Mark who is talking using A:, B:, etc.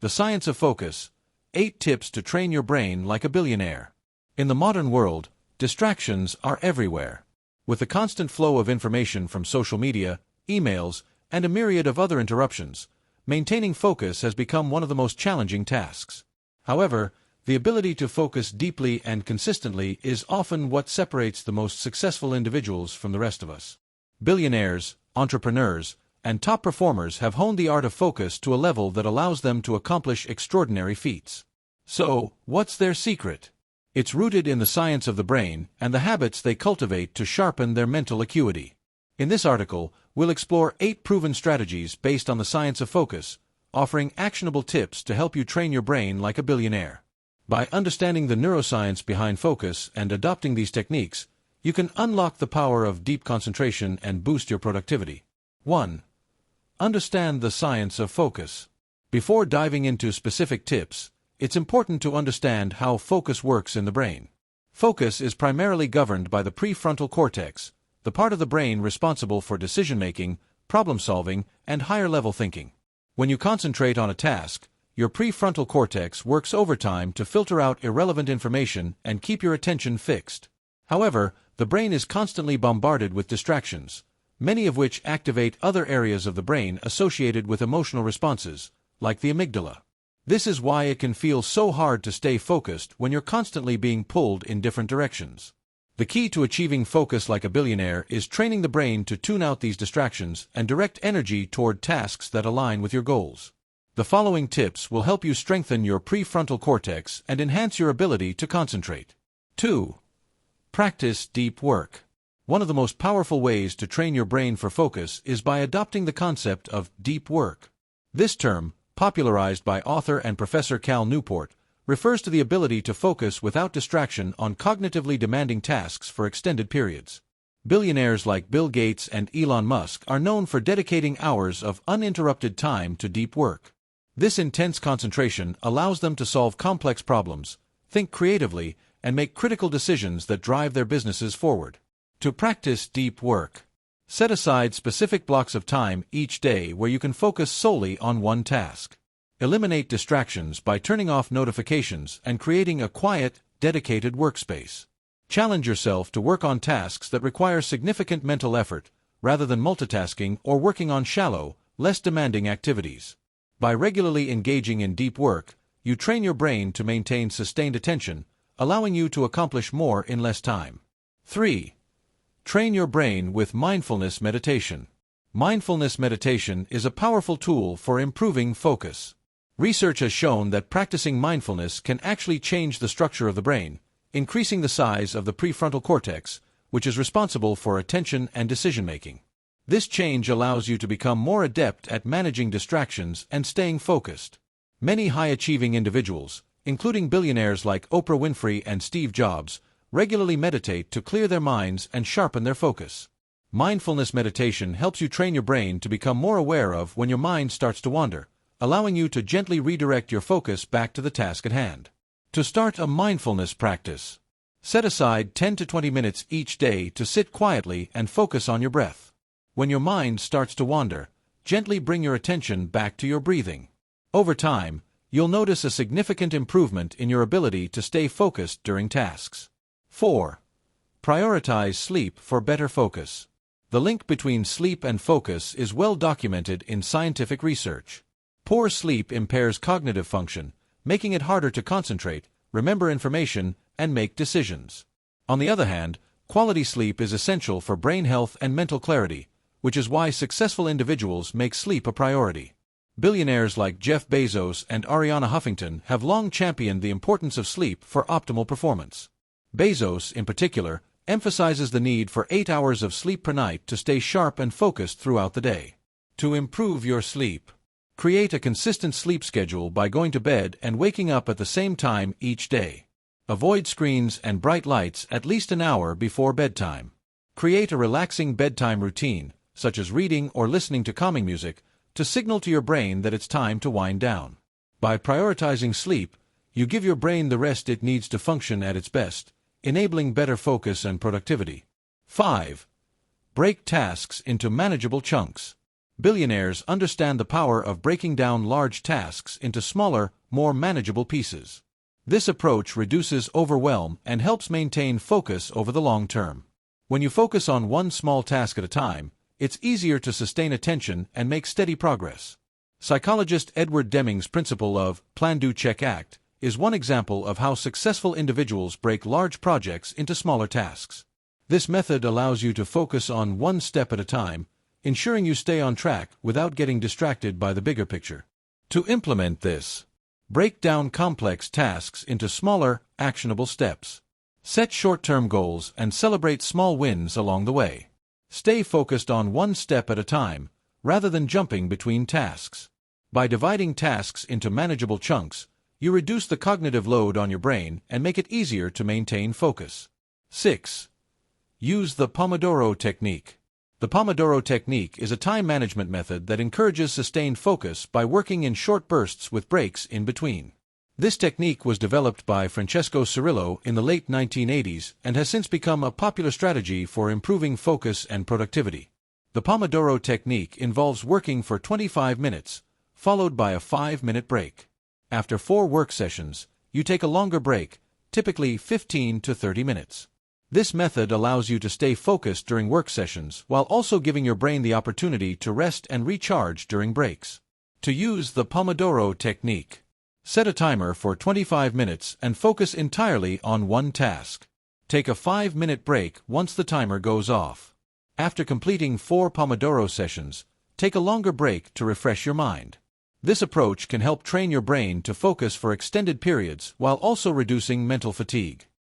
A: The Science of Focus: 8 Tips to Train Your Brain Like a Billionaire. In the modern world, distractions are everywhere. With the constant flow of information from social media, emails, and a myriad of other interruptions, maintaining focus has become one of the most challenging tasks. However, the ability to focus deeply and consistently is often what separates the most successful individuals from the rest of us. Billionaires, entrepreneurs, and top performers have honed the art of focus to a level that allows them to accomplish extraordinary feats. So, what's their secret? It's rooted in the science of the brain and the habits they cultivate to sharpen their mental acuity. In this article, we'll explore 8 proven strategies based on the science of focus, offering actionable tips to help you train your brain like a billionaire. By understanding the neuroscience behind focus and adopting these techniques, you can unlock the power of deep concentration and boost your productivity. 1. Understand the science of focus. Before diving into specific tips, it's important to understand how focus works in the brain. Focus is primarily governed by the prefrontal cortex, the part of the brain responsible for decision-making, problem-solving, and higher-level thinking. When you concentrate on a task, your prefrontal cortex works overtime to filter out irrelevant information and keep your attention fixed. However, the brain is constantly bombarded with distractions, many of which activate other areas of the brain associated with emotional responses, like the amygdala. This is why it can feel so hard to stay focused when you're constantly being pulled in different directions. The key to achieving focus like a billionaire is training the brain to tune out these distractions and direct energy toward tasks that align with your goals. The following tips will help you strengthen your prefrontal cortex and enhance your ability to concentrate. 2. Practice deep work. One of the most powerful ways to train your brain for focus is by adopting the concept of deep work. This term, popularized by author and professor Cal Newport, refers to the ability to focus without distraction on cognitively demanding tasks for extended periods. Billionaires like Bill Gates and Elon Musk are known for dedicating hours of uninterrupted time to deep work. This intense concentration allows them to solve complex problems, think creatively, and make critical decisions that drive their businesses forward. To practice deep work, set aside specific blocks of time each day where you can focus solely on one task. Eliminate distractions by turning off notifications and creating a quiet, dedicated workspace. Challenge yourself to work on tasks that require significant mental effort, rather than multitasking or working on shallow, less demanding activities. By regularly engaging in deep work, you train your brain to maintain sustained attention, allowing you to accomplish more in less time. 3. Train your brain with mindfulness meditation. Mindfulness meditation is a powerful tool for improving focus. Research has shown that practicing mindfulness can actually change the structure of the brain, increasing the size of the prefrontal cortex, which is responsible for attention and decision-making. This change allows you to become more adept at managing distractions and staying focused. Many high-achieving individuals, including billionaires like Oprah Winfrey and Steve Jobs, regularly meditate to clear their minds and sharpen their focus. Mindfulness meditation helps you train your brain to become more aware of when your mind starts to wander, allowing you to gently redirect your focus back to the task at hand. To start a mindfulness practice, set aside 10 to 20 minutes each day to sit quietly and focus on your breath. When your mind starts to wander, gently bring your attention back to your breathing. Over time, you'll notice a significant improvement in your ability to stay focused during tasks. 4. Prioritize sleep for better focus. The link between sleep and focus is well documented in scientific research. Poor sleep impairs cognitive function, making it harder to concentrate, remember information, and make decisions. On the other hand, quality sleep is essential for brain health and mental clarity, which is why successful individuals make sleep a priority. Billionaires like Jeff Bezos and Arianna Huffington have long championed the importance of sleep for optimal performance. Bezos, in particular, emphasizes the need for 8 hours of sleep per night to stay sharp and focused throughout the day. To improve your sleep, create a consistent sleep schedule by going to bed and waking up at the same time each day. Avoid screens and bright lights at least an hour before bedtime. Create a relaxing bedtime routine, such as reading or listening to calming music, to signal to your brain that it's time to wind down. By prioritizing sleep, you give your brain the rest it needs to function at its best, enabling better focus and productivity. 5. Break tasks into manageable chunks. Billionaires understand the power of breaking down large tasks into smaller, more manageable pieces. This approach reduces overwhelm and helps maintain focus over the long term. When you focus on one small task at a time, it's easier to sustain attention and make steady progress. Psychologist Edward Deming's principle of plan, do, check, act is one example of how successful individuals break large projects into smaller tasks. This method allows you to focus on one step at a time, ensuring you stay on track without getting distracted by the bigger picture. To implement this, break down complex tasks into smaller, actionable steps. Set short-term goals and celebrate small wins along the way. Stay focused on one step at a time, rather than jumping between tasks. By dividing tasks into manageable chunks, you reduce the cognitive load on your brain and make it easier to maintain focus. 6. Use the Pomodoro technique. The Pomodoro technique is a time management method that encourages sustained focus by working in short bursts with breaks in between. This technique was developed by Francesco Cirillo in the late 1980s and has since become a popular strategy for improving focus and productivity. The Pomodoro technique involves working for 25 minutes, followed by a 5-minute break. After 4 work sessions, you take a longer break, typically 15 to 30 minutes. This method allows you to stay focused during work sessions while also giving your brain the opportunity to rest and recharge during breaks. To use the Pomodoro technique, set a timer for 25 minutes and focus entirely on one task. Take a 5-minute break once the timer goes off. After completing 4 Pomodoro sessions, take a longer break to refresh your mind. This approach can help train your brain to focus for extended periods while also reducing mental fatigue.